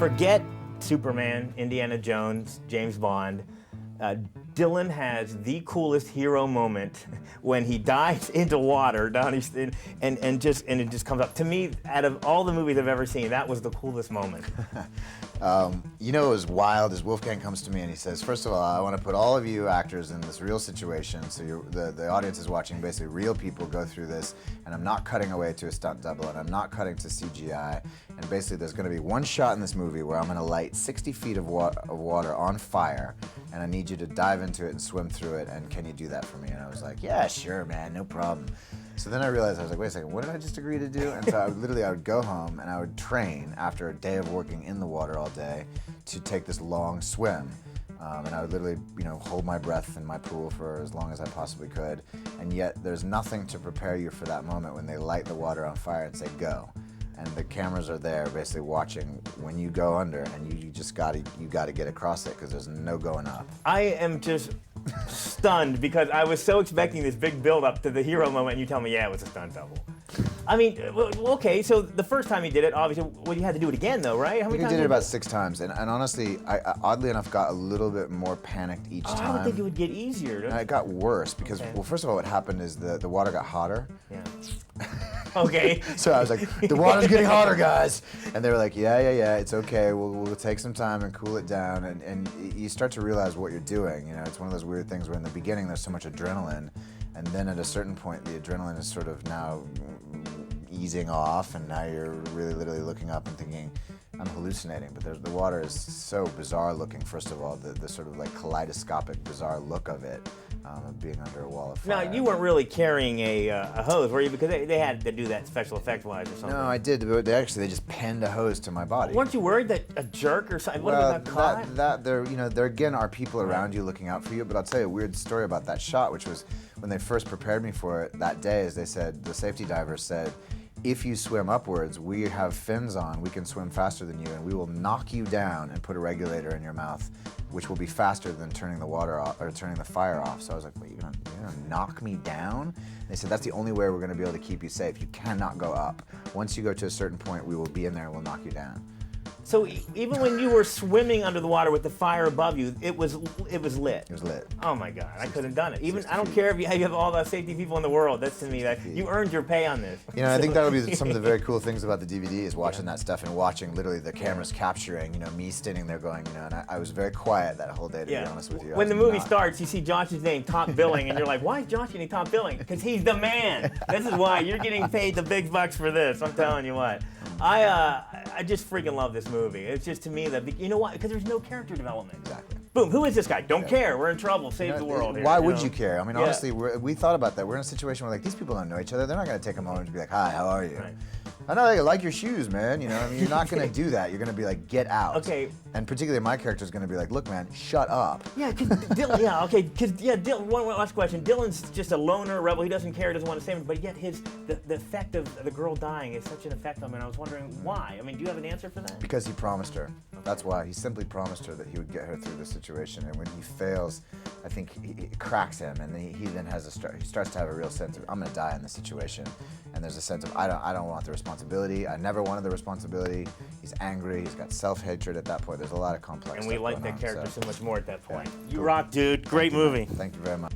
Forget Superman, Indiana Jones, James Bond. Dylan has the coolest hero moment when he dives into water down and it just comes up. To me, out of all the movies I've ever seen, that was the coolest moment. You know, it was wild as Wolfgang comes to me and he says, first of all, I want to put all of you actors in this real situation, so the audience is watching basically real people go through this, and I'm not cutting away to a stunt double, and I'm not cutting to CGI, and basically there's going to be one shot in this movie where I'm going to light 60 feet of water on fire, and I need you to dive into it and swim through it, and can you do that for me? And I was like, yeah, sure, man, no problem. So then I realized, I was like, wait a second, what did I just agree to do? And so I would go home and I would train after a day of working in the water all day to take this long swim. And I would literally, hold my breath in my pool for as long as I possibly could. And yet there's nothing to prepare you for that moment when they light the water on fire and say, go. And the cameras are there basically watching when you go under, and you just gotta get across it because there's no going up. I am just stunned because I was so expecting this big build up to the hero moment, and you tell me, yeah, it was a stunt double. I mean, okay, so the first time he did it, obviously, you had to do it again though, right? How many times? We did it about 6 times, and honestly, I oddly enough got a little bit more panicked each time. I would think it would get easier. And it got worse because, well, first of all, what happened is the water got hotter. Yeah. Okay. So I was like, the water's getting hotter, guys. And they were like, yeah, it's okay. We'll take some time and cool it down. And you start to realize what you're doing. It's one of those weird things where in the beginning there's so much adrenaline, and then at a certain point the adrenaline is sort of now easing off, and now you're really literally looking up and thinking, I'm hallucinating. But the water is so bizarre looking, first of all, the sort of like kaleidoscopic bizarre look of it. Of being under a wall of fire. Now, you weren't really carrying a hose, were you? Because they had to do that special effect-wise or something. No, I did, but they just pinned a hose to my body. Weren't you worried that a jerk or something would have got caught? There again are people around you looking out for you, but I'll tell you a weird story about that shot, which was when they first prepared me for it that day, as they said, the safety divers said, if you swim upwards, we have fins on, we can swim faster than you, and we will knock you down and put a regulator in your mouth, which will be faster than turning the water off, or turning the fire off. So I was like, wait, you're gonna knock me down? And they said, that's the only way we're gonna be able to keep you safe. You cannot go up. Once you go to a certain point, we will be in there and we'll knock you down. So even when you were swimming under the water with the fire above you, it was lit. It was lit. Oh my God, I couldn't have done it. Even I don't care if you have all the safety people in the world. That's to me that you earned your pay on this. I think that would be some of the very cool things about the DVD is watching that stuff and watching literally the cameras capturing, me standing there going, and I was very quiet that whole day, to be honest with you. When the movie starts, you see Josh's name top billing, and you're like, why is Josh getting top billing? Because he's the man. This is why you're getting paid the big bucks for this. I'm telling you what. I just freaking love this movie. It's just to me that, you know what? Because there's no character development. Exactly. Boom, who is this guy? Don't care. We're in trouble. Save the world here. Why would you care? I mean, honestly, we thought about that. We're in a situation where, like, these people don't know each other. They're not going to take a moment to be like, hi, how are you? Right. I know they like your shoes, man. I mean, you're not going to do that. You're going to be like, get out. Okay. And particularly my character is going to be like, look, man, shut up. Yeah, because Dylan, Dylan, one last question. Dylan's just a loner rebel. He doesn't care, doesn't want to save him, but yet the effect of the girl dying is such an effect on him, and I was wondering why. I mean, do you have an answer for that? Because he promised her. That's why. He simply promised her that he would get her through this situation, and when he fails, I think it cracks him, and he then he starts to have a real sense of, I'm going to die in this situation, and there's a sense of, I don't want the responsibility. I never wanted the responsibility. He's angry. He's got self-hatred at that point. There's a lot of complex and we stuff like going that on, character so much more at that point. Yeah. You Cool. rock, dude. Great movie. Thank you very much.